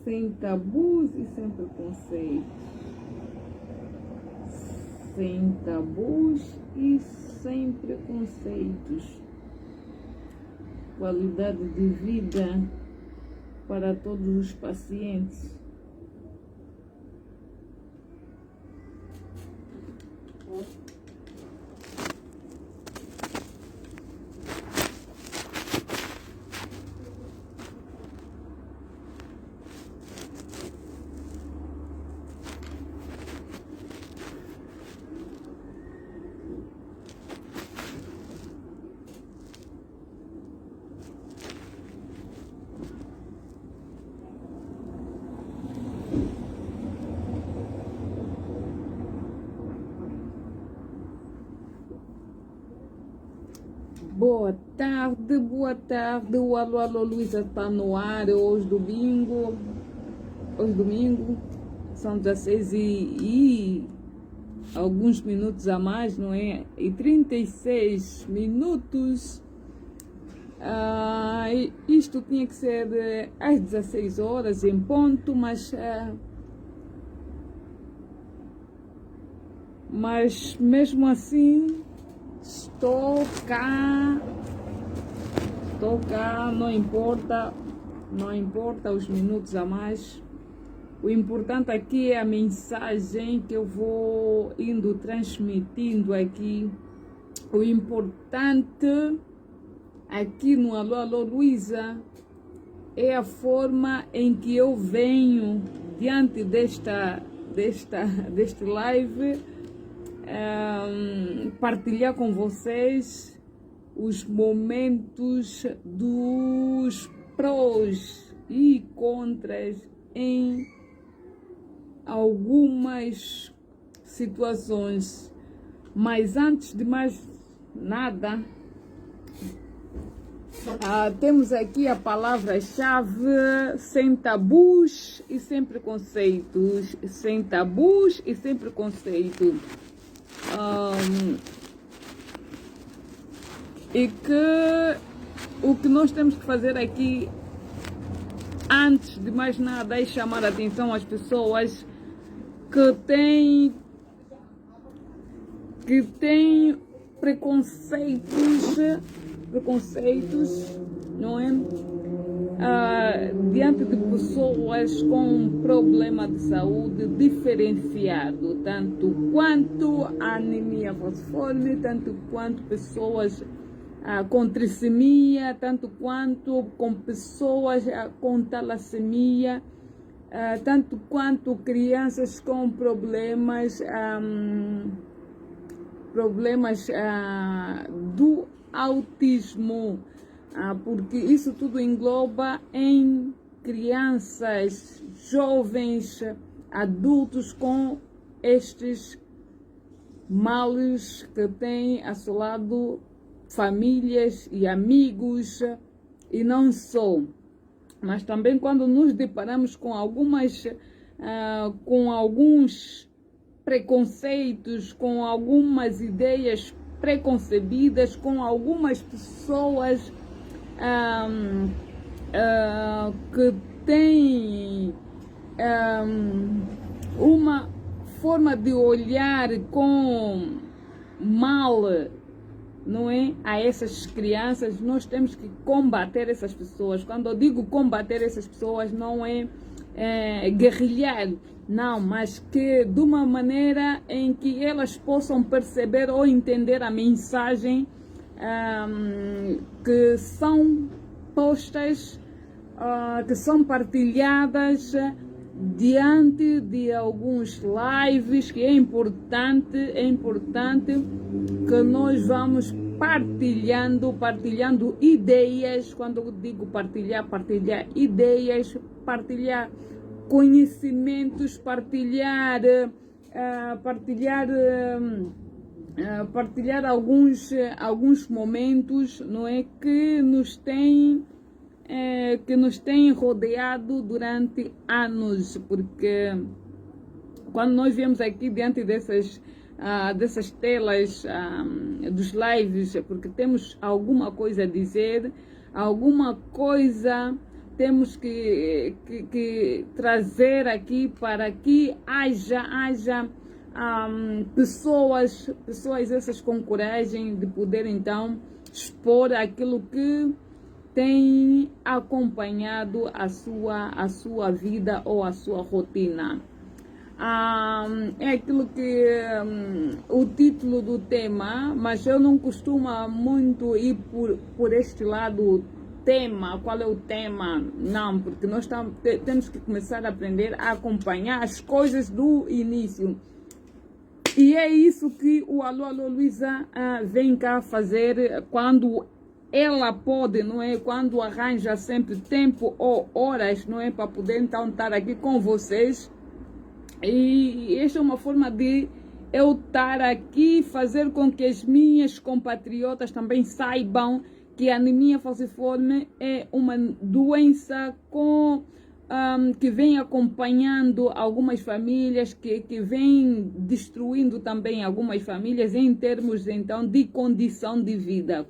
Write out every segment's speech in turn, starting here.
sem tabus e sem preconceitos. Sem tabus e sem preconceitos. Qualidade de vida para todos os pacientes. Boa tarde, boa tarde. O Alô Alô Luísa está no ar hoje domingo. Hoje domingo são 16 e alguns minutos a mais, não é? E 36 minutos. Isto tinha que ser às 16 horas em ponto, mas mesmo assim estou cá, não importa os minutos a mais. O importante aqui é a mensagem que eu vou indo transmitindo aqui. O importante aqui no Alô Alô Luísa é a forma em que eu venho diante deste live partilhar com vocês os momentos dos prós e contras em algumas situações. Mas antes de mais nada, temos aqui a palavra-chave: sem tabus e sem preconceitos. Sem tabus e sem preconceito. E que o que nós temos que fazer aqui, antes de mais nada, é chamar a atenção às pessoas que têm preconceitos, não é? Diante de pessoas com um problema de saúde diferenciado, tanto quanto anemia falciforme, tanto quanto pessoas com trissomia, tanto quanto com pessoas com talassemia, tanto quanto crianças com problemas do autismo, porque isso tudo engloba em crianças, jovens, adultos com estes males que têm assolado famílias e amigos, e não só, mas também quando nos deparamos com alguns preconceitos, com algumas ideias preconcebidas, com algumas pessoas que têm uma forma de olhar com mal, não é, a essas crianças. Nós temos que combater essas pessoas. Quando eu digo combater essas pessoas, não é guerrilhar, não, mas que de uma maneira em que elas possam perceber ou entender a mensagem que são postas, que são partilhadas diante de alguns lives, que é importante que nós vamos partilhando ideias. Quando eu digo partilhar ideias, partilhar conhecimentos, partilhar alguns momentos, não é, que nos têm rodeado durante anos, porque quando nós viemos aqui diante dessas telas dos lives, porque temos alguma coisa a dizer, alguma coisa temos que trazer aqui para que haja pessoas essas com coragem de poder então expor aquilo que tem acompanhado a sua vida ou a sua rotina. É aquilo que o título do tema, mas eu não costumo muito ir por este lado. Tema, qual é o tema? Não, porque nós temos que começar a aprender a acompanhar as coisas do início. E é isso que o Alô Luísa vem cá fazer quando ela pode, não é? Quando arranja sempre tempo ou horas, não é? Para poder então estar aqui com vocês. E esta é uma forma de eu estar aqui, fazer com que as minhas compatriotas também saibam que a anemia falciforme é uma doença que vem acompanhando algumas famílias, que vem destruindo também algumas famílias em termos então de condição de vida,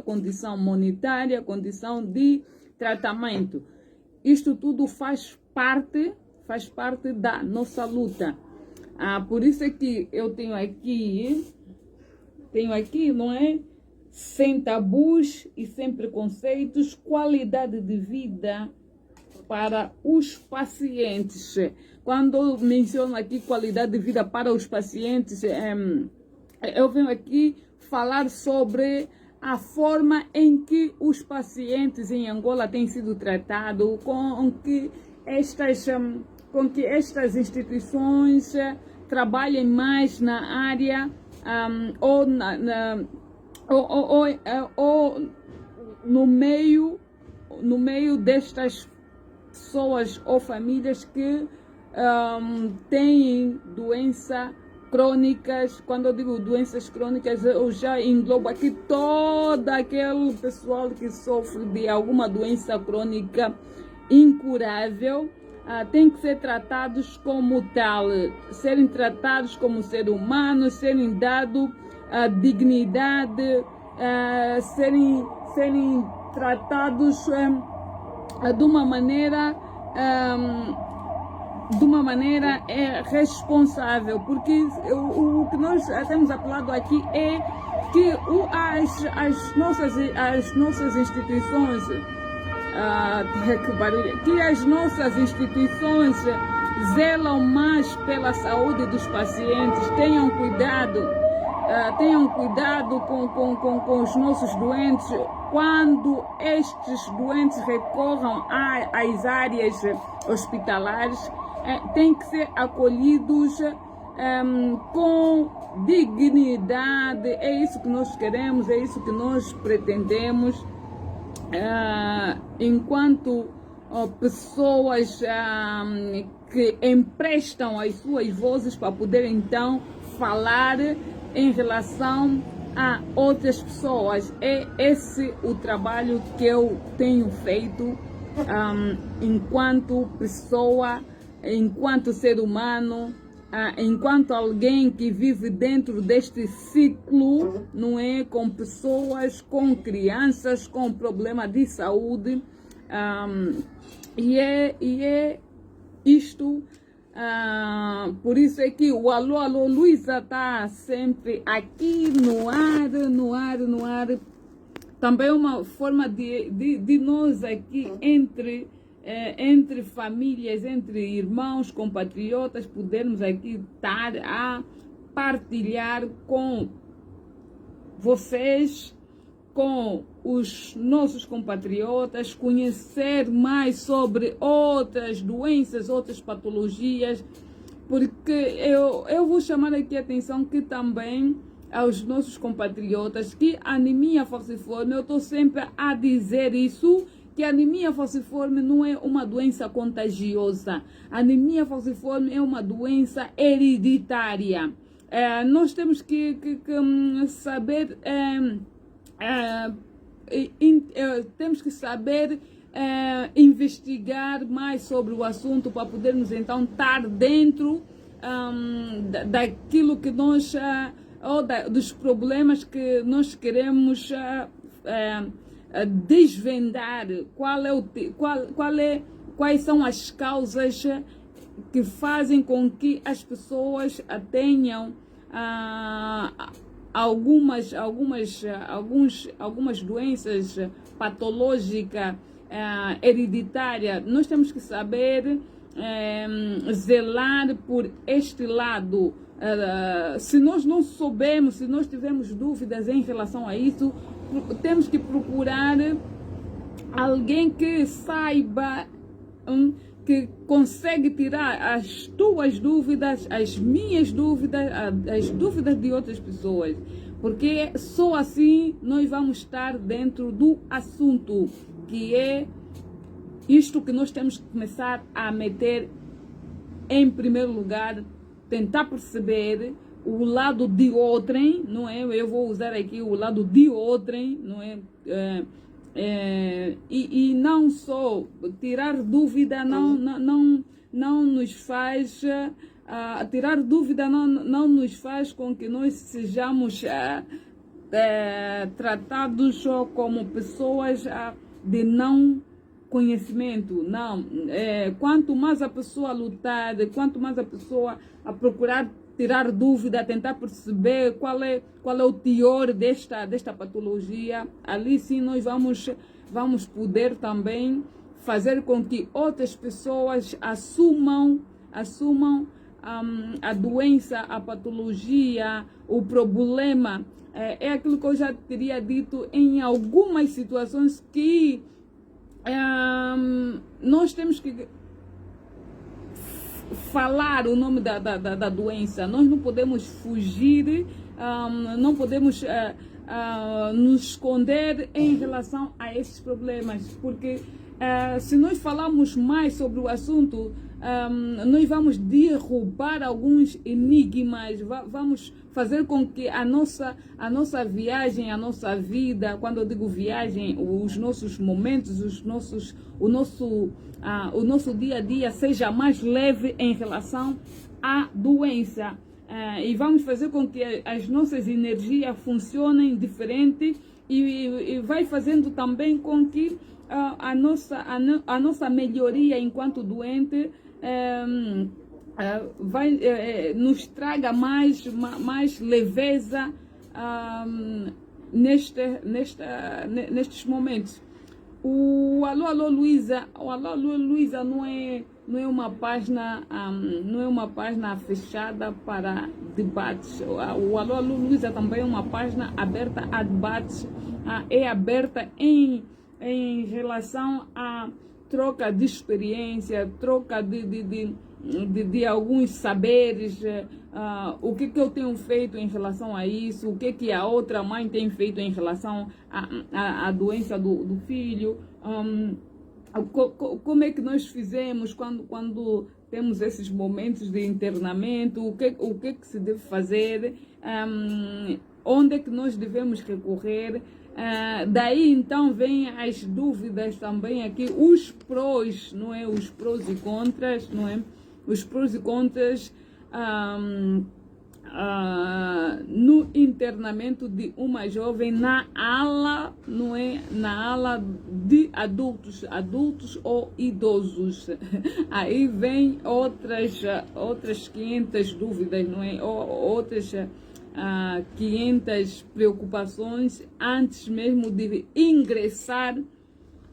condição monetária, condição de tratamento. Isto tudo faz parte da nossa luta. Por isso é que eu tenho aqui, não é? Sem tabus e sem preconceitos, qualidade de vida para os pacientes. Quando eu menciono aqui qualidade de vida para os pacientes, eu venho aqui falar sobre a forma em que os pacientes em Angola têm sido tratados, com que estas instituições trabalhem mais na área ou no meio destas pessoas ou famílias que têm doenças crônicas. Quando eu digo doenças crônicas, eu já englobo aqui todo aquele pessoal que sofre de alguma doença crônica incurável. Tem que ser tratados como tal, serem tratados como ser humanos, serem dados dignidade, serem tratados de uma maneira responsável, porque o que nós temos apelado aqui é que as nossas instituições que as nossas instituições zelam mais pela saúde dos pacientes, tenham cuidado com os nossos doentes. Quando estes doentes recorram às áreas hospitalares, têm que ser acolhidos com dignidade. É isso que nós queremos, é isso que nós pretendemos. Enquanto pessoas que emprestam as suas vozes para poder então falar em relação a outras pessoas. É esse o trabalho que eu tenho feito enquanto pessoa, enquanto ser humano, enquanto alguém que vive dentro deste ciclo, não é? Com pessoas, com crianças, com problema de saúde. E é isto. Por isso é que o Alô Luísa está sempre aqui no ar. Também uma forma de nós aqui entre famílias, entre irmãos, compatriotas, podermos aqui estar a partilhar com vocês, com os nossos compatriotas, conhecer mais sobre outras doenças, outras patologias, porque eu vou chamar aqui a atenção que também aos nossos compatriotas que a anemia falciforme, eu estou sempre a dizer isso, que a anemia falciforme não é uma doença contagiosa. A anemia falciforme é uma doença hereditária. Nós temos que saber... temos que saber investigar mais sobre o assunto para podermos então estar dentro daquilo que nós dos problemas que nós queremos desvendar quais são as causas que fazem com que as pessoas tenham algumas doenças patológicas hereditárias. Nós temos que saber zelar por este lado. Se nós não soubermos, se nós tivermos dúvidas em relação a isso, temos que procurar alguém que saiba, que consegue tirar as tuas dúvidas, as minhas dúvidas, as dúvidas de outras pessoas. Porque só assim nós vamos estar dentro do assunto, que é isto que nós temos que começar a meter em primeiro lugar, tentar perceber o lado de outrem, não é? Eu vou usar aqui o lado de outrem, não é? E não só tirar dúvida, não nos faz tirar dúvida, não nos faz com que nós sejamos tratados como pessoas de não conhecimento. Não, quanto mais a pessoa lutar, quanto mais a pessoa a procurar tirar dúvida, tentar perceber qual é o teor desta patologia, ali sim nós vamos poder também fazer com que outras pessoas assumam a doença, a patologia, o problema. É aquilo que eu já teria dito em algumas situações, que nós temos que falar o nome da doença. Nós não podemos fugir, não podemos nos esconder em relação a esses problemas, porque se nós falarmos mais sobre o assunto, nós vamos derrubar alguns enigmas, vamos fazer com que a nossa viagem, a nossa vida, quando eu digo viagem, os nossos momentos, o nosso dia a dia seja mais leve em relação à doença. E vamos fazer com que as nossas energias funcionem diferente, e vai fazendo também com que a nossa melhoria enquanto doente nos traga mais leveza nestes momentos. O Alô Luísa não é uma página fechada para debates. O Alô Luísa também é uma página aberta a debates, é aberta em relação à troca de experiência, troca de alguns saberes, o que eu tenho feito em relação a isso, o que a outra mãe tem feito em relação à doença do filho, como é que nós fizemos quando temos esses momentos de internamento, o que se deve fazer, onde é que nós devemos recorrer. Daí então vem as dúvidas também aqui, os prós, não é? Os prós e contras, não é? Os prós e contras no internamento de uma jovem na ala, não é? Na ala de adultos ou idosos. Aí vem outras 500 dúvidas, não é? Outras 500 preocupações antes mesmo de ingressar,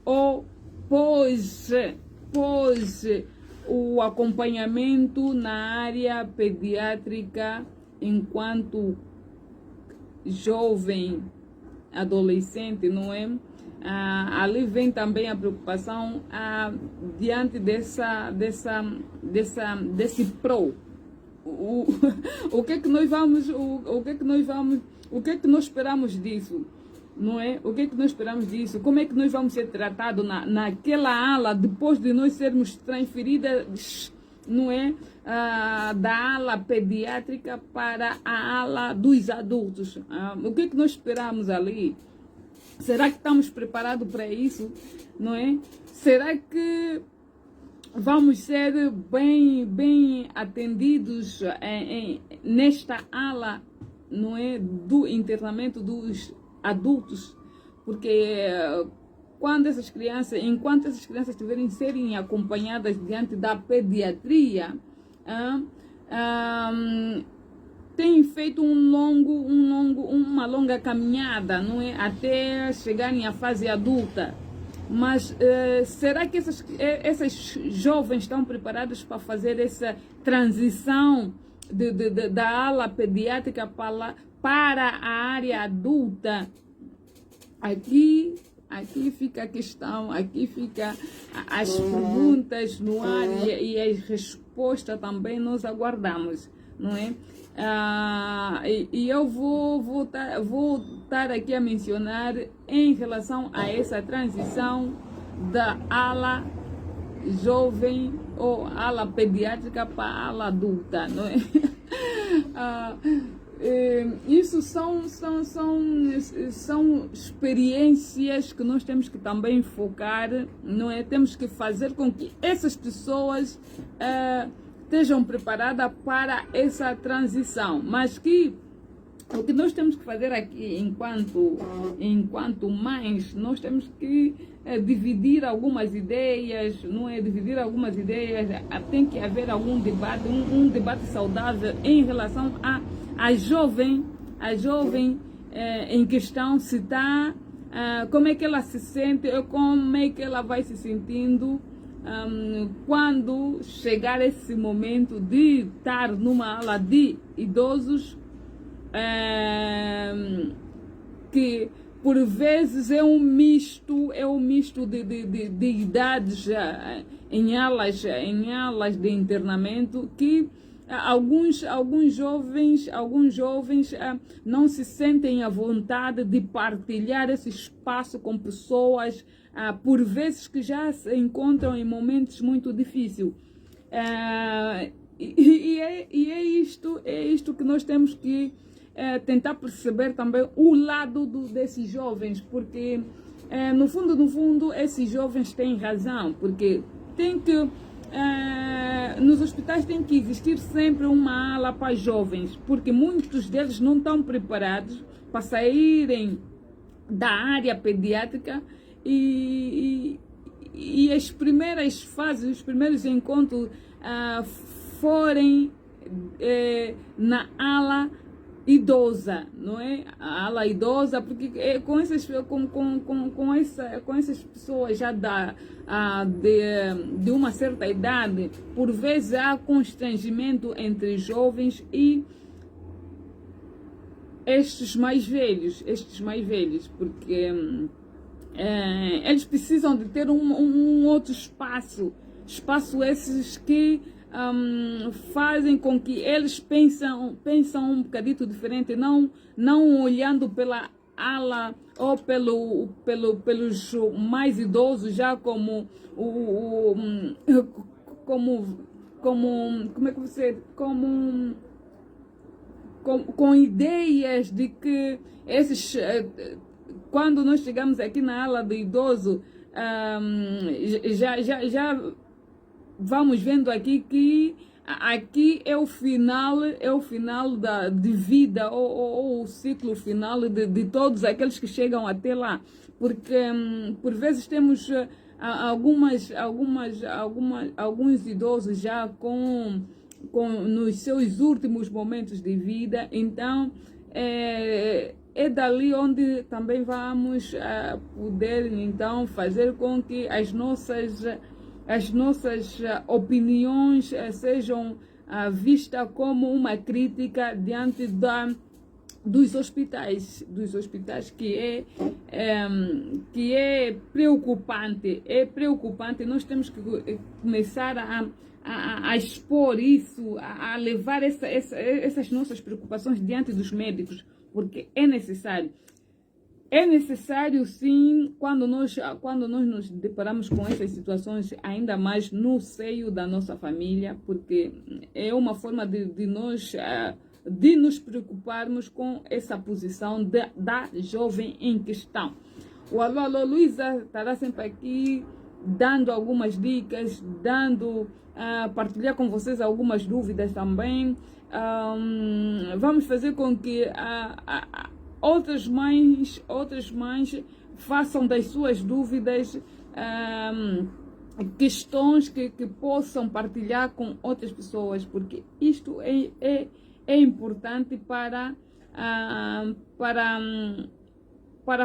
ou pós o acompanhamento na área pediátrica enquanto jovem, adolescente, não é? Ali vem também a preocupação diante desse pro. O que é que nós esperamos disso, não é? O que é que nós esperamos disso? Como é que nós vamos ser tratados naquela ala depois de nós sermos transferidas, não é? Da ala pediátrica para a ala dos adultos. O que é que nós esperamos ali? Será que estamos preparados para isso, não é? Será que vamos ser bem atendidos nesta ala, não é, do internamento dos adultos? porque quando essas crianças, enquanto essas crianças tiverem serem acompanhadas diante da pediatria, têm feito uma longa caminhada, não é? Até chegarem à fase adulta. Mas será que essas jovens estão preparadas para fazer essa transição da ala pediátrica para a área adulta? Aqui fica a questão, aqui fica as perguntas no ar e a resposta também nós aguardamos, não é? E eu vou estar aqui a mencionar em relação a essa transição da ala jovem ou ala pediátrica para a ala adulta, não é? Isso são experiências que nós temos que também focar, não é? Temos que fazer com que essas pessoas estejam preparadas para essa transição, mas que o que nós temos que fazer aqui enquanto mães, nós temos que dividir algumas ideias, não é? Dividir algumas ideias, tem que haver algum debate, um debate saudável em relação a jovem em questão, se está, como é que ela se sente, como é que ela vai se sentindo quando chegar esse momento de estar numa ala de idosos, que por vezes é um misto de idades em alas de internamento, que alguns jovens não se sentem à vontade de partilhar esse espaço com pessoas, por vezes que já se encontram em momentos muito difíceis. E é isto que nós temos que tentar perceber também o lado desses jovens, porque no fundo esses jovens têm razão, porque tem que nos hospitais tem que existir sempre uma ala para jovens, porque muitos deles não estão preparados para saírem da área pediátrica e as primeiras fases, os primeiros encontros forem na ala idosa, não é? A ala idosa, porque com essas pessoas já de uma certa idade, por vezes há constrangimento entre jovens e estes mais velhos, porque eles precisam de ter um outro espaço esses que fazem com que eles pensam um bocadito diferente, não olhando pela ala ou pelos mais idosos já como como é que você, com ideias de que esses, quando nós chegamos aqui na ala do idoso, já vamos vendo aqui que aqui é o final de vida, ou o ciclo final de todos aqueles que chegam até lá, porque por vezes temos alguns idosos já nos seus últimos momentos de vida. Então é dali onde também vamos poder então fazer com que as nossas opiniões sejam vistas como uma crítica diante dos hospitais, que é preocupante. Nós temos que começar a expor isso, a levar essas nossas preocupações diante dos médicos, porque é necessário. É necessário, sim, quando nós nos deparamos com essas situações, ainda mais no seio da nossa família, porque é uma forma de nos preocuparmos com essa posição da jovem em questão. O Alô Luísa estará sempre aqui dando algumas dicas, partilhar com vocês algumas dúvidas também. Vamos fazer com que outras mães façam das suas dúvidas questões que possam partilhar com outras pessoas, porque isto é importante para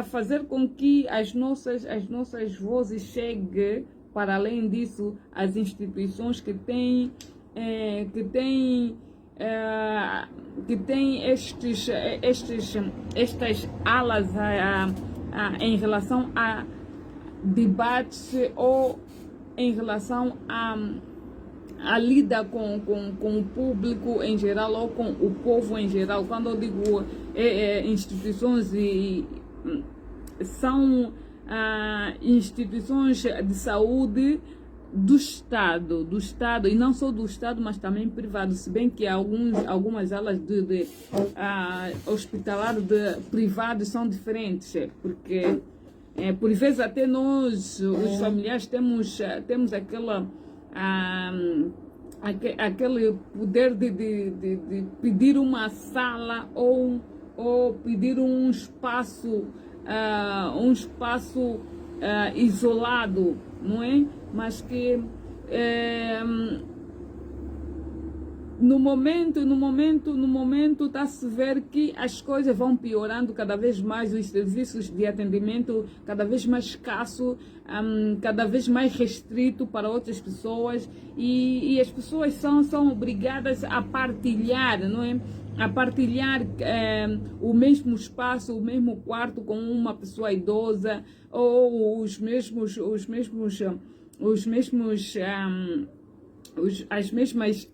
fazer com que as nossas vozes cheguem, para além disso, às instituições que têm estas alas em relação a debates ou em relação a lida com o público em geral ou com o povo em geral. Quando eu digo instituições, são instituições de saúde do Estado, e não só do Estado, mas também privado, se bem que algumas alas de hospitalar privados são diferentes, porque por vezes até nós, os familiares, temos aquele poder de pedir uma sala ou pedir um espaço isolado, não é? Mas que no momento está-se a ver que as coisas vão piorando cada vez mais, os serviços de atendimento cada vez mais escasso, cada vez mais restrito para outras pessoas, e as pessoas são obrigadas a partilhar, não é? A partilhar o mesmo espaço, o mesmo quarto com uma pessoa idosa, ou as mesmas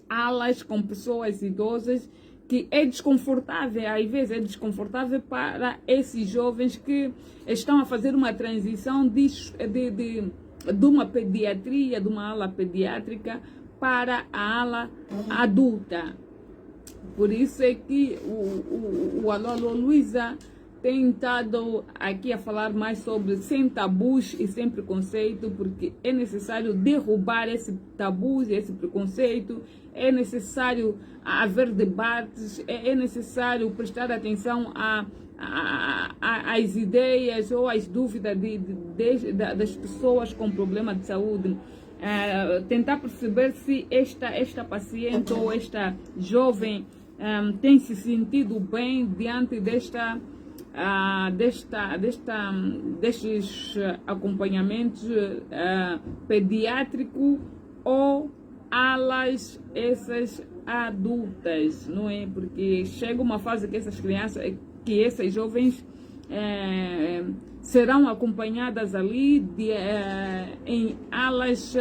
alas com pessoas idosas, que é desconfortável, às vezes é desconfortável para esses jovens que estão a fazer uma transição de uma pediatria, de uma ala pediátrica para a ala adulta. Por isso é que o Alô Alô Luísa tem estado aqui a falar mais sobre sem tabus e sem preconceito, porque é necessário derrubar esse tabu e esse preconceito, é necessário haver debates, é necessário prestar atenção às ideias ou às dúvidas das pessoas com problema de saúde. Tentar perceber se esta paciente ou esta jovem tem se sentido bem diante destes acompanhamentos pediátrico ou alas essas adultas, não é? Porque chega uma fase que essas crianças, que essas jovens serão acompanhadas ali em alas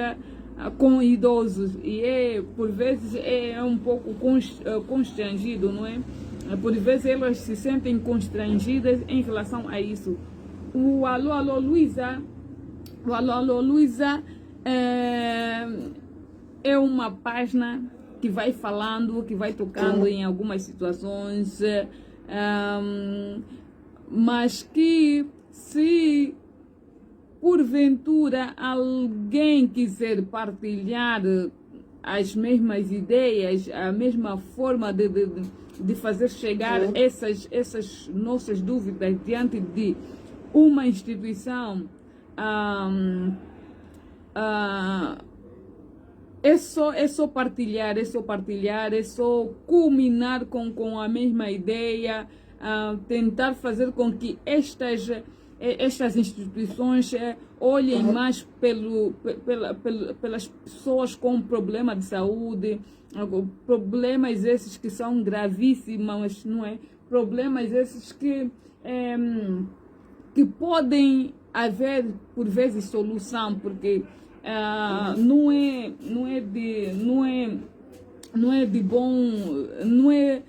com idosos, e por vezes é um pouco constrangido, não é? Por vezes elas se sentem constrangidas em relação a isso. O Alô Alô Luísa, é uma página que vai falando, que vai tocando em algumas situações, mas que, se porventura alguém quiser partilhar as mesmas ideias, a mesma forma de fazer chegar essas nossas dúvidas diante de uma instituição, é só partilhar, é só culminar com a mesma ideia, tentar fazer com que estas instituições olhem mais pelas pessoas com problema de saúde, problemas esses que são gravíssimos, não é? Problemas esses que podem haver por vezes solução, porque não é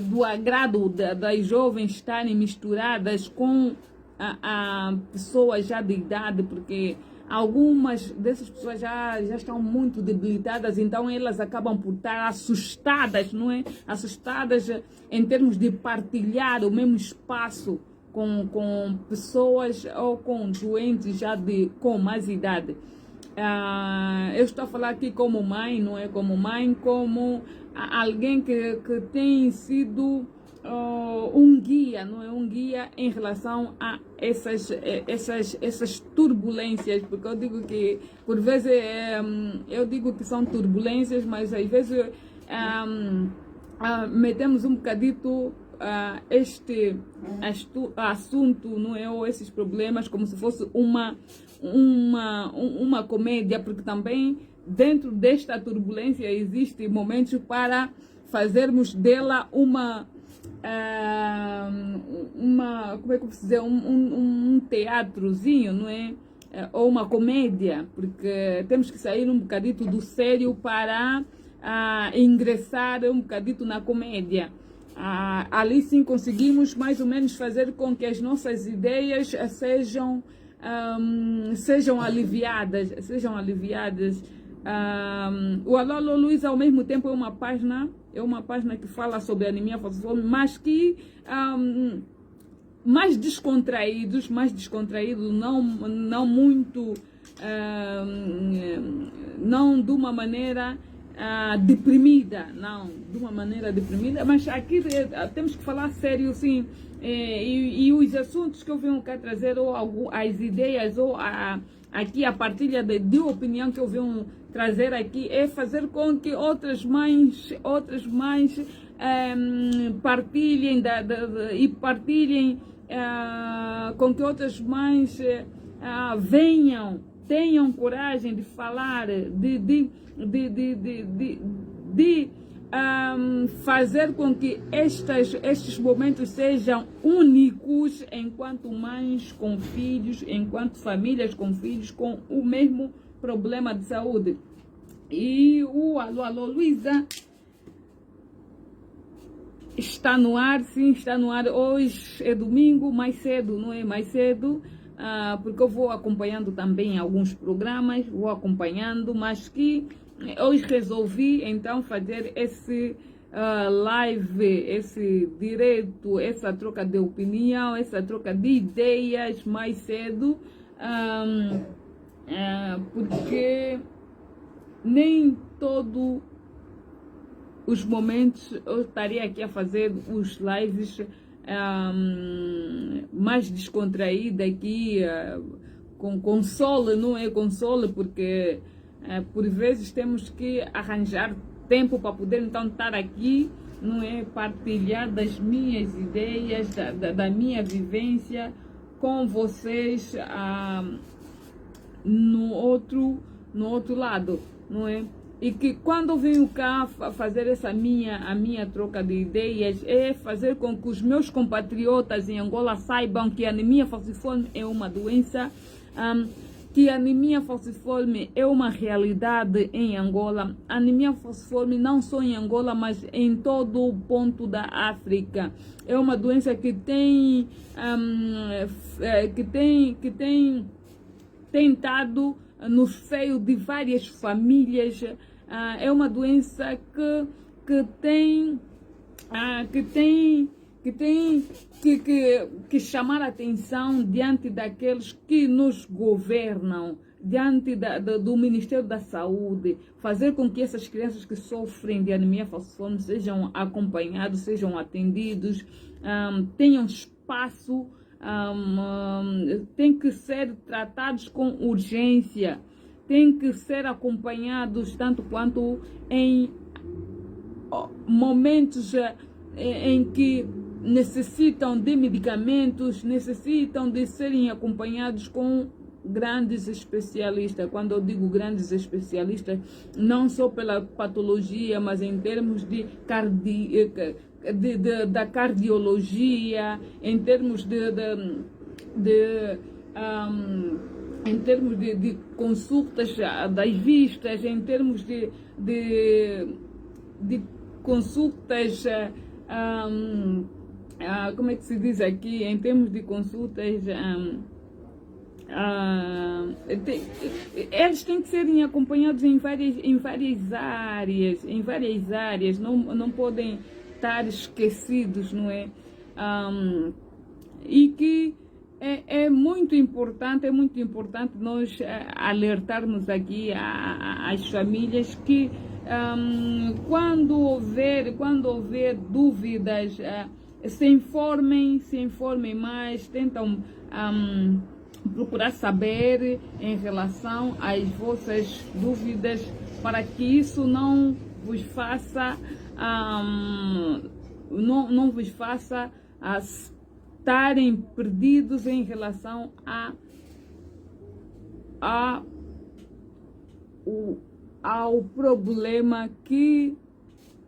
do agrado das jovens estarem misturadas com pessoas já de idade, porque algumas dessas pessoas já estão muito debilitadas, então elas acabam por estar assustadas, não é? Assustadas em termos de partilhar o mesmo espaço com pessoas ou com doentes já com mais idade. Eu estou a falar aqui como mãe, não é? Como mãe, como alguém que tem sido um guia, não é? Um guia em relação a essas turbulências, porque eu digo que, por vezes, eu digo que são turbulências, mas às vezes metemos um bocadito este assunto, não é? Ou esses problemas como se fosse uma comédia, porque também dentro desta turbulência existem momentos para fazermos dela como é que eu posso dizer, um teatrozinho, não é? Ou uma comédia, porque temos que sair um bocadito do sério para ingressar um bocadito na comédia. Ali sim conseguimos mais ou menos fazer com que as nossas ideias sejam aliviadas, o Alô Alô Luísa ao mesmo tempo é uma página que fala sobre anemia falciforme, mas que mais descontraídos, não muito, não de uma maneira deprimida, mas aqui temos que falar sério, sim, e os assuntos que eu venho cá trazer, ou as ideias, ou aqui a partilha de opinião que eu venho trazer aqui, é fazer com que outras mães partilhem e partilhem, com que outras mães tenham coragem de falar, de fazer com que estes momentos sejam únicos enquanto mães com filhos, enquanto famílias com filhos com o mesmo problema de saúde. E o Alô Alô Luísa está no ar, sim, está no ar. Hoje é domingo, mais cedo, não é? Mais cedo, porque eu vou acompanhando também alguns programas, mas que hoje resolvi então fazer esse live, esse direto, essa troca de opinião, essa troca de ideias mais cedo, porque nem todo os momentos eu estaria aqui a fazer os lives mais descontraída aqui, com console, não é console, porque por vezes temos que arranjar tempo para poder então estar aqui, não é? Partilhar das minhas ideias, da minha vivência com vocês no outro lado, não é? E que quando eu venho cá fazer a minha troca de ideias, é fazer com que os meus compatriotas em Angola saibam que a anemia falciforme é uma doença, que a anemia falciforme é uma realidade em Angola. A anemia falciforme não só em Angola, mas em todo o ponto da África. É uma doença que tem estado no seio de várias famílias. É uma doença que tem que chamar a atenção diante daqueles que nos governam, diante do Ministério da Saúde, fazer com que essas crianças que sofrem de anemia falciforme sejam acompanhados, sejam atendidos, tenham espaço, têm que ser tratados com urgência, têm que ser acompanhados tanto quanto em momentos em que necessitam de medicamentos, necessitam de serem acompanhados com grandes especialistas. Quando eu digo grandes especialistas, não só pela patologia, mas em termos da cardiologia, em termos em termos de consultas das vistas, em termos de consultas, como é que se diz aqui, em termos de consultas, eles têm que serem acompanhados em várias áreas, não podem estar esquecidos, não é? E que é muito importante nós alertarmos aqui as famílias que quando houver dúvidas se informem mais, tentam procurar saber em relação às vossas dúvidas, para que isso não vos faça não vos faça estarem perdidos em relação ao problema que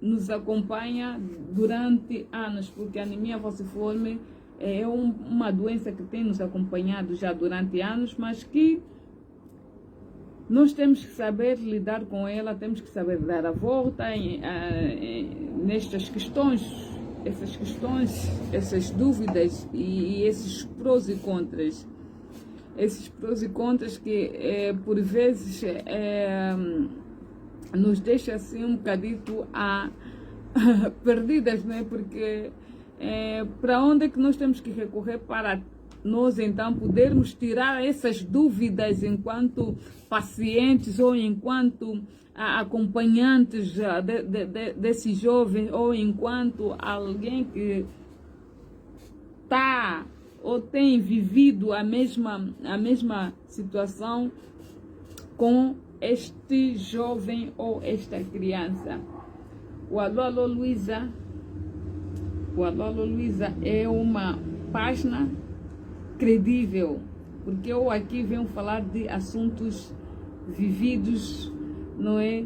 nos acompanha durante anos, porque a anemia falciforme é uma doença que tem nos acompanhado já durante anos, mas que nós temos que saber lidar com ela, temos que saber dar a volta nestas questões, essas dúvidas e esses prós e contras. Esses prós e contras que por vezes nos deixa assim um bocadito perdidas, né? Porque para onde é que nós temos que recorrer para nós então podermos tirar essas dúvidas enquanto pacientes ou enquanto acompanhantes desse jovem, ou enquanto alguém que está ou tem vivido a mesma situação com este jovem ou esta criança. O Alô Alô Luísa, é uma página credível, porque eu aqui venho falar de assuntos vividos, não é?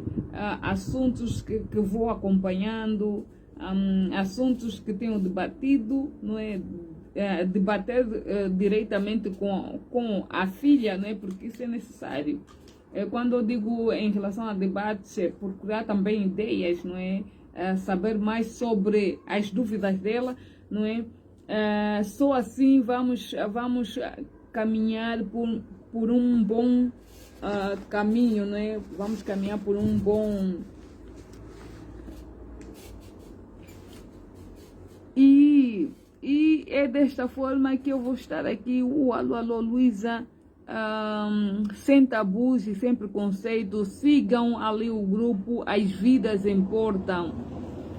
Assuntos que vou acompanhando, assuntos que tenho debatido, não é? Debater diretamente com a filha, não é? Porque isso é necessário. Quando eu digo em relação a debates, procurar também ideias, não é? Saber mais sobre as dúvidas dela, não é? Só assim vamos caminhar por um bom caminho, não é? Vamos caminhar por um bom... E é desta forma que eu vou estar aqui, o Alô Alô Luísa, sem tabus e sem preconceito. Sigam ali o grupo As Vidas Importam.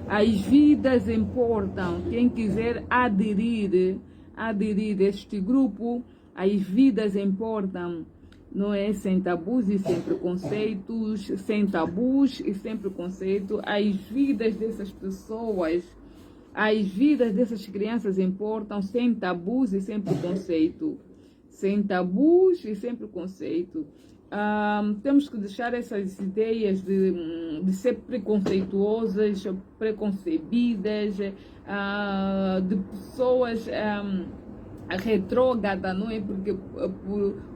As vidas importam. Quem quiser aderir a este grupo, As Vidas Importam, não é? Sem tabus e sem preconceitos, sem tabus e sem preconceito. As vidas dessas pessoas, as vidas dessas crianças importam, sem tabus e sem preconceito. Sem tabus e sem preconceito. Temos que deixar essas ideias de ser preconceituosas, preconcebidas, de pessoas retrógradas, não é? Porque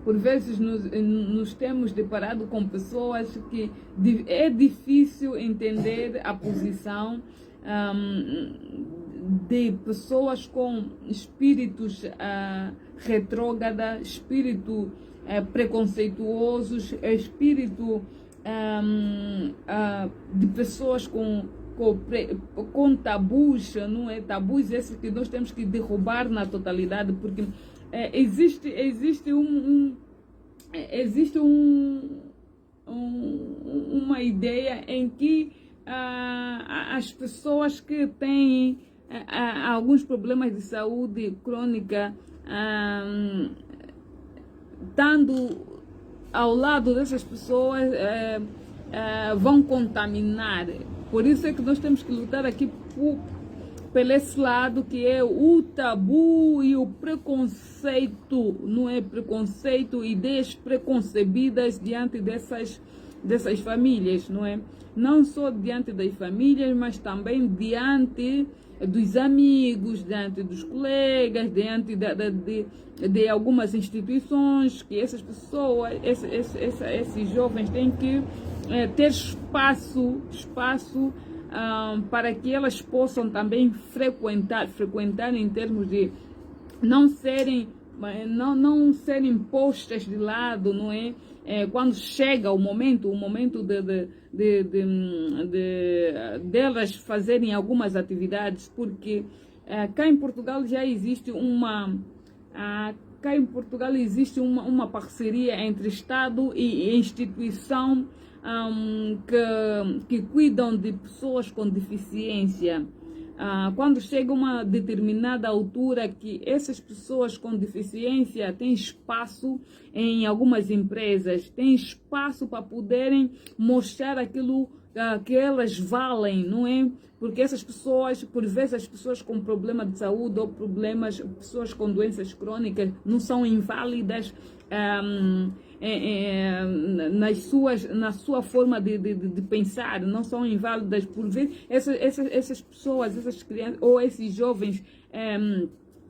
por vezes nos temos deparado com pessoas que é difícil entender a posição de pessoas com espíritos retrógrados, espírito preconceituosos, espírito de pessoas com tabus, não é? Tabus esses que nós temos que derrubar na totalidade, porque existe uma ideia em que as pessoas que têm alguns problemas de saúde crônica, estando ao lado dessas pessoas, vão contaminar. Por isso é que nós temos que lutar aqui pelo esse lado que é o tabu e o preconceito, não é? Preconceito, ideias preconcebidas diante dessas famílias, não é? Não só diante das famílias, mas também diante dos amigos, diante dos colegas, diante de algumas instituições, que essas pessoas, esses jovens têm que ter espaço para que elas possam também frequentar em termos de não serem postas de lado, não é? Quando chega o momento delas fazerem algumas atividades, porque cá em Portugal já existe uma parceria entre Estado e instituição que cuidam de pessoas com deficiência. quando chega uma determinada altura que essas pessoas com deficiência têm espaço em algumas empresas, têm espaço para poderem mostrar aquilo que elas valem, não é? Porque essas pessoas, por vezes as pessoas com problema de saúde ou pessoas com doenças crônicas não são inválidas na sua forma de pensar, não são inválidas por vezes. Essas pessoas, essas crianças ou esses jovens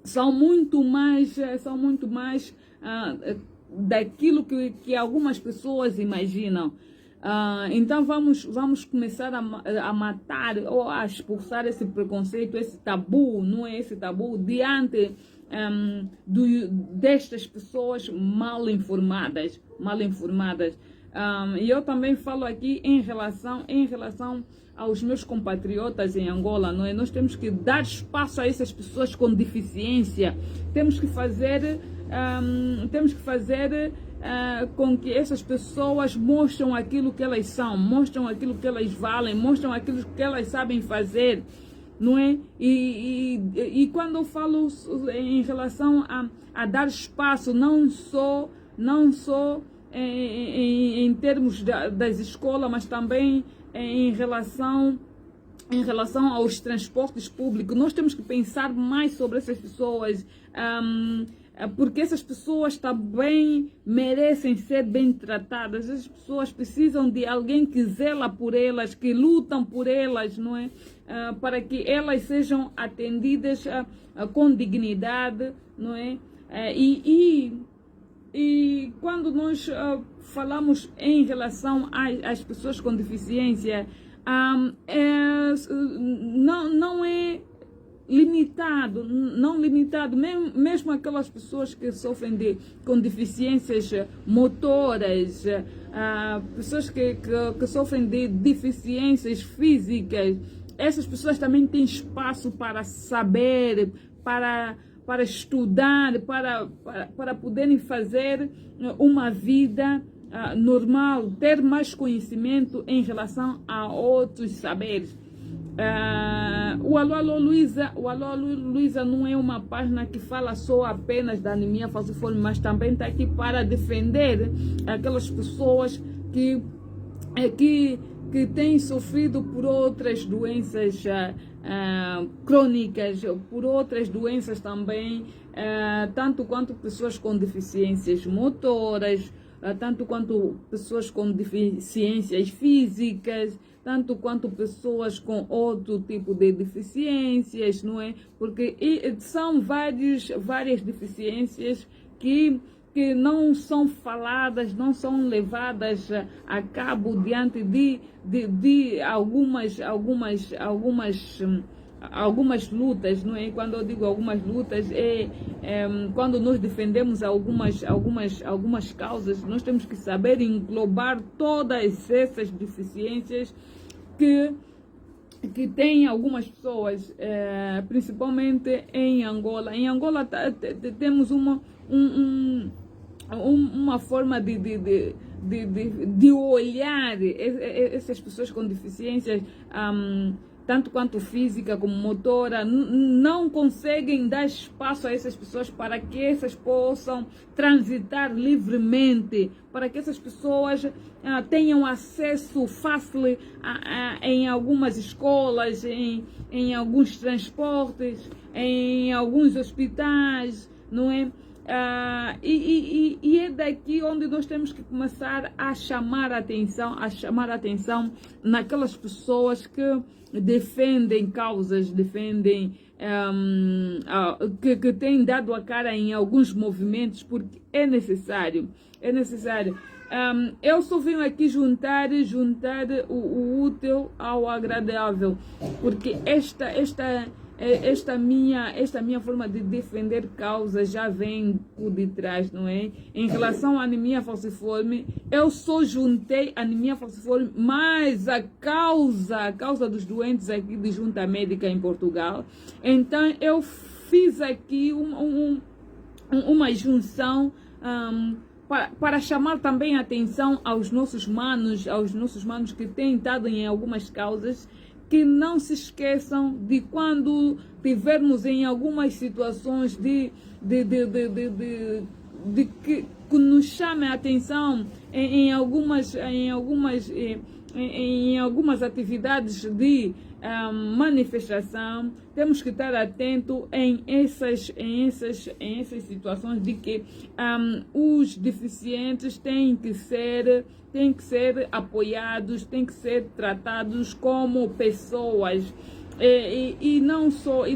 são muito mais daquilo que algumas pessoas imaginam. Então vamos começar a matar ou a expulsar esse preconceito, esse tabu, não é esse tabu, diante destas pessoas mal informadas. E eu também falo aqui em relação aos meus compatriotas em Angola, não é? Nós temos que dar espaço a essas pessoas com deficiência, temos que fazer com que essas pessoas mostrem aquilo que elas são, mostram aquilo que elas valem, mostram aquilo que elas sabem fazer, não é? E quando eu falo em relação a dar espaço, não só em termos das escolas, mas também em relação aos transportes públicos, nós temos que pensar mais sobre essas pessoas, porque essas pessoas também merecem ser bem tratadas. Essas pessoas precisam de alguém que zela por elas, que lutam por elas, não é? Para que elas sejam atendidas com dignidade, não é? E quando nós falamos em relação às pessoas com deficiência, não é limitado, mesmo aquelas pessoas que sofrem com deficiências motoras, pessoas que sofrem de deficiências físicas, essas pessoas também têm espaço para saber, para estudar, para poderem fazer uma vida normal, ter mais conhecimento em relação a outros saberes. O Alô Luísa não é uma página que fala só apenas da anemia falciforme, mas também está aqui para defender aquelas pessoas que têm sofrido por outras doenças crônicas, por outras doenças também, tanto quanto pessoas com deficiências motoras, tanto quanto pessoas com deficiências físicas, tanto quanto pessoas com outro tipo de deficiências, não é? Porque são várias deficiências que não são faladas, não são levadas a cabo diante de algumas lutas, não é? Quando eu digo algumas lutas, quando nós defendemos algumas causas, nós temos que saber englobar todas essas deficiências que tem algumas pessoas, principalmente em Angola. Em Angola temos uma forma de olhar essas pessoas com deficiências, tanto quanto física como motora, não conseguem dar espaço a essas pessoas para que essas possam transitar livremente, para que essas pessoas tenham acesso fácil em algumas escolas, em alguns transportes, em alguns hospitais, não é? E é daqui onde nós temos que começar a chamar a atenção naquelas pessoas que defendem causas, que têm dado a cara em alguns movimentos, porque é necessário. Eu só venho aqui juntar o útil ao agradável, porque esta minha forma de defender causas já vem por detrás, não é? Em relação à anemia falciforme, eu só juntei a anemia falciforme mais a causa dos doentes aqui de junta médica em Portugal. Então eu fiz aqui uma junção para chamar também a atenção aos nossos manos que têm estado em algumas causas, que não se esqueçam de quando tivermos em algumas situações que nos chame a atenção em algumas atividades de manifestação, temos que estar atento em essas situações de que os deficientes têm que ser apoiados, têm que ser tratados como pessoas e não só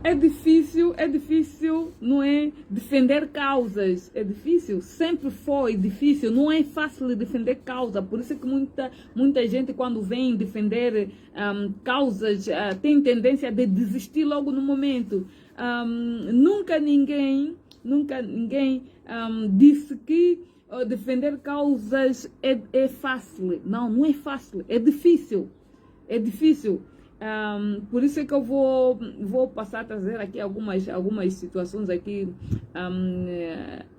é difícil, não é, defender causas, é difícil, sempre foi difícil, não é fácil defender causa, por isso é que muita gente quando vem defender causas tem tendência de desistir logo no momento. Nunca ninguém disse que defender causas é fácil, não é fácil, é difícil. Por isso é que eu vou passar a trazer aqui algumas situações aqui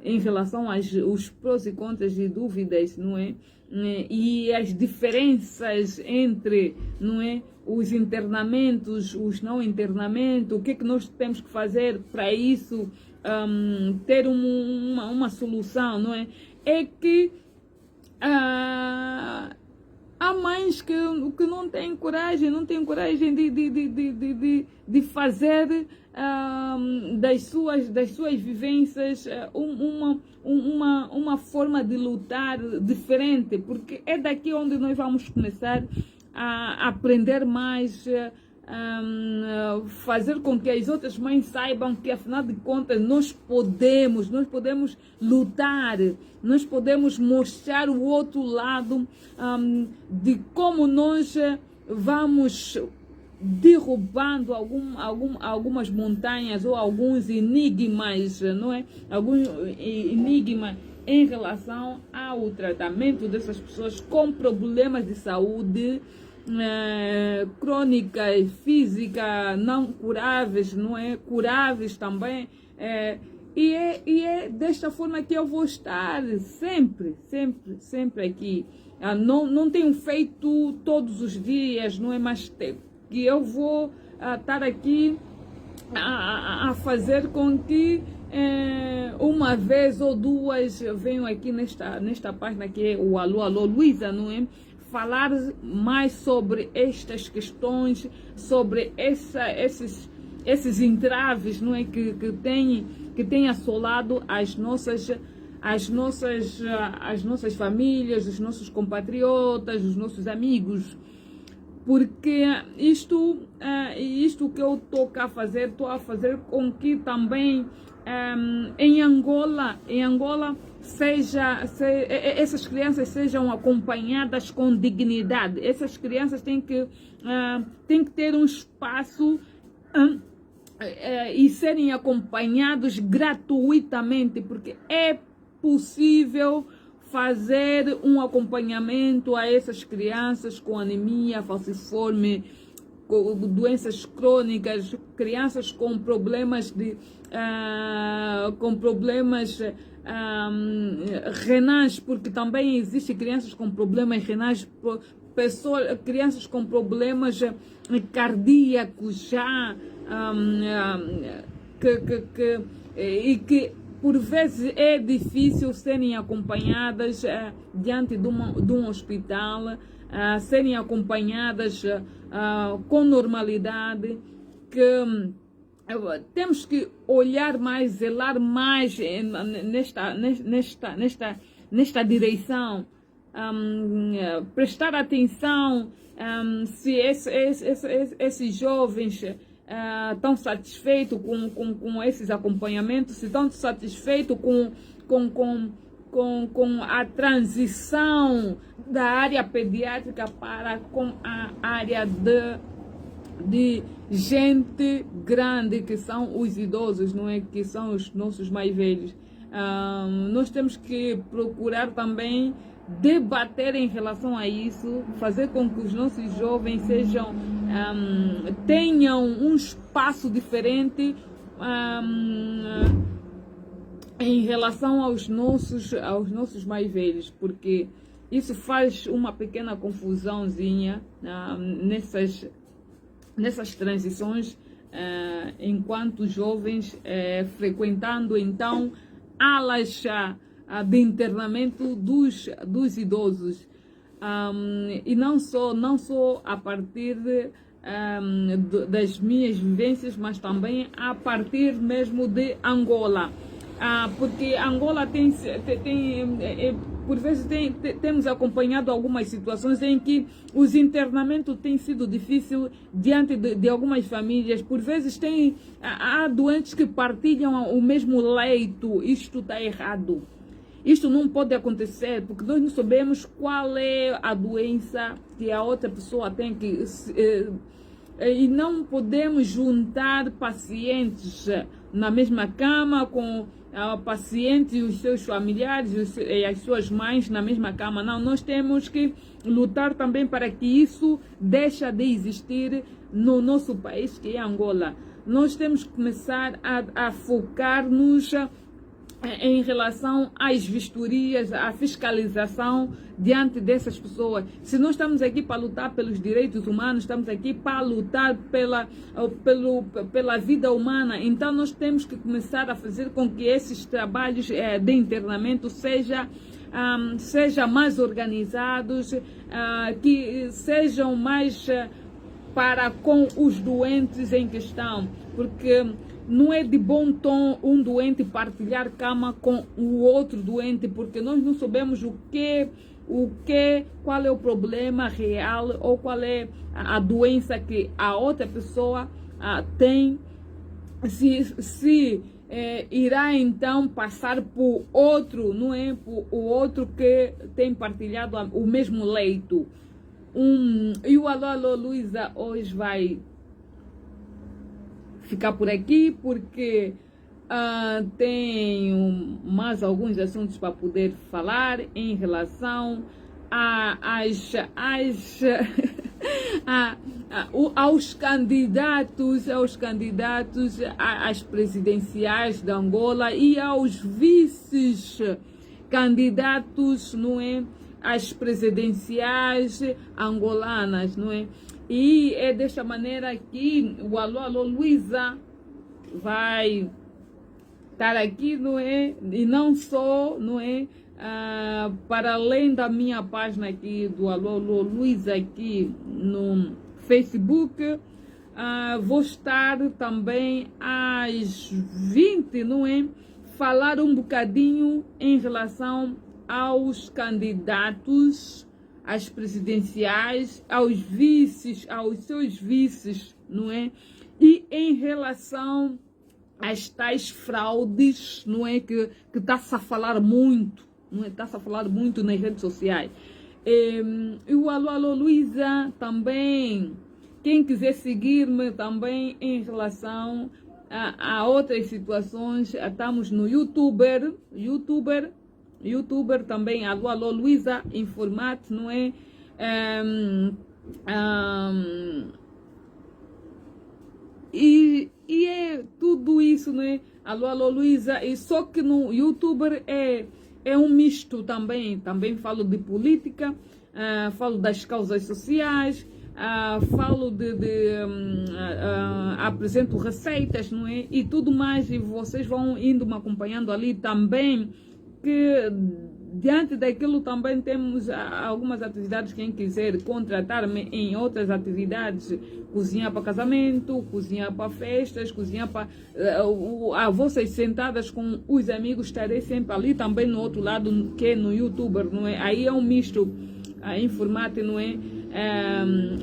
em relação aos prós e contras e dúvidas, não é? E as diferenças entre, não é, os internamentos, os não internamentos, o que é que nós temos que fazer para isso ter uma solução, não é? É que há mães que não têm coragem, de fazer das suas vivências uma forma de lutar diferente, porque é daqui onde nós vamos começar a aprender mais, fazer com que as outras mães saibam que afinal de contas nós podemos lutar, nós podemos mostrar o outro lado de como nós vamos derrubando algumas montanhas ou alguns enigmas, não é? Alguns enigmas em relação ao tratamento dessas pessoas com problemas de saúde crônicas, física, não curáveis, não é? Curáveis também. E é desta forma que eu vou estar sempre aqui. Não tenho feito todos os dias, não é? Mas que eu vou estar aqui a fazer com que uma vez ou duas venham aqui nesta página que é o Alô Luísa, não é? Falar mais sobre estas questões, sobre esses entraves, não é, que tem assolado as nossas famílias, os nossos compatriotas, os nossos amigos, porque isto que eu estou a fazer com que também em Angola essas crianças sejam acompanhadas com dignidade. Essas crianças têm que ter um espaço e serem acompanhados gratuitamente, porque é possível fazer um acompanhamento a essas crianças com anemia, falciforme, com doenças crônicas, crianças com problemas renais, porque também existem crianças com problemas renais, crianças com problemas cardíacos já, que por vezes é difícil serem acompanhadas diante de um hospital, serem acompanhadas com normalidade, que temos que olhar mais, zelar mais nesta direção, prestar atenção se esses jovens estão satisfeitos com esses acompanhamentos, se estão satisfeitos com a transição da área pediátrica com a área de gente grande, que são os idosos, não é? Que são os nossos mais velhos. Nós temos que procurar também debater em relação a isso, fazer com que os nossos jovens tenham um espaço diferente em relação aos nossos mais velhos, porque isso faz uma pequena confusãozinha nessas transições, enquanto jovens frequentando então alas de internamento dos idosos. E não só a partir das minhas vivências, mas também a partir mesmo de Angola. Porque Angola por vezes temos acompanhado algumas situações em que os internamentos têm sido difíceis diante de algumas famílias. Por vezes há doentes que partilham o mesmo leito. Isto está errado. Isto não pode acontecer, porque nós não sabemos qual é a doença que a outra pessoa tem, e não podemos juntar pacientes na mesma cama com pacientes e os seus familiares e as suas mães na mesma cama. Não, nós temos que lutar também para que isso deixe de existir no nosso país, que é Angola. Nós temos que começar a focar-nos em relação às vistorias, à fiscalização diante dessas pessoas. Se nós estamos aqui para lutar pelos direitos humanos, estamos aqui para lutar pela vida humana, então nós temos que começar a fazer com que esses trabalhos de internamento sejam mais organizados, que sejam mais para com os doentes em questão, porque não é de bom tom um doente partilhar cama com o outro doente, porque nós não sabemos qual é o problema real ou qual é a doença que a outra pessoa tem, se irá então passar por outro, não é? Por o outro que tem partilhado o mesmo leito. E o Alô Luísa hoje vai ficar por aqui, porque tenho mais alguns assuntos para poder falar em relação aos candidatos às presidenciais de Angola e aos vices candidatos, não é, às presidenciais angolanas, não é? E é desta maneira que o Alô Luísa vai estar aqui, não é? E não só, não é? Para além da minha página aqui do Alô Luísa aqui no Facebook, vou estar também às 20, não é? Falar um bocadinho em relação aos candidatos às presidenciais, aos seus vices, não é? E em relação às tais fraudes, não é? Que está-se a falar muito, não é? Está-se a falar muito nas redes sociais. E o Alô Luísa também, quem quiser seguir-me também em relação a outras situações, estamos no YouTuber também, Alô Luísa, Informate, não é? E é tudo isso, não é? Alô Luísa, e só que no YouTuber é um misto também falo de política, falo das causas sociais, falo apresento receitas, não é? E tudo mais, e vocês vão indo me acompanhando ali também, que diante daquilo também temos algumas atividades. Quem quiser contratar-me em outras atividades, cozinhar para casamento, cozinhar para festas, cozinhar para vocês sentadas com os amigos, estarei sempre ali também no outro lado, que é no YouTuber, não é? Aí é um misto em formato, não é?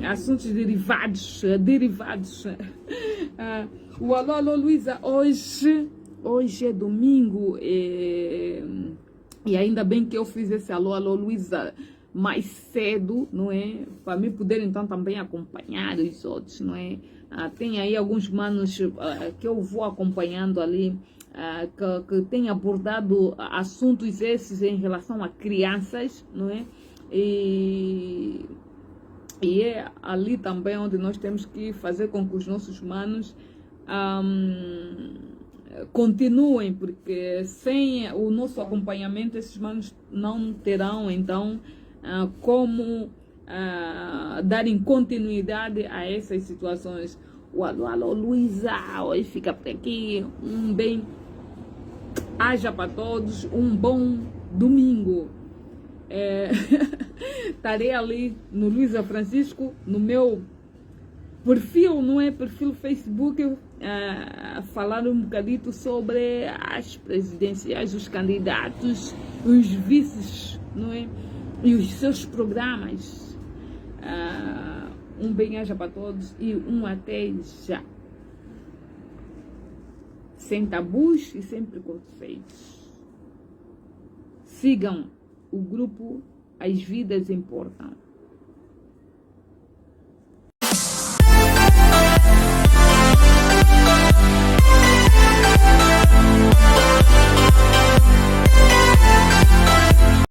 Assuntos derivados. O Alô Luísa, hoje é domingo, e ainda bem que eu fiz esse Alô Luísa mais cedo, não é? Para mim poder então também acompanhar os outros, não é? Tem aí alguns manos que eu vou acompanhando ali, que têm abordado assuntos esses em relação a crianças, não é? E é ali também onde nós temos que fazer com que os nossos manos continuem, porque sem o nosso acompanhamento esses manos não terão então como darem continuidade a essas situações. O alô, Luísa, hoje fica por aqui, um bem, haja para todos, um bom domingo. Estarei ali no Luísa Francisco, no meu perfil, não é? Perfil Facebook, falar um bocadito sobre as presidenciais, os candidatos, os vices, não é? E os seus programas. Um bem-aja para todos e um até já. Sem tabus e sem preconceitos. Sigam o grupo As Vidas Importam.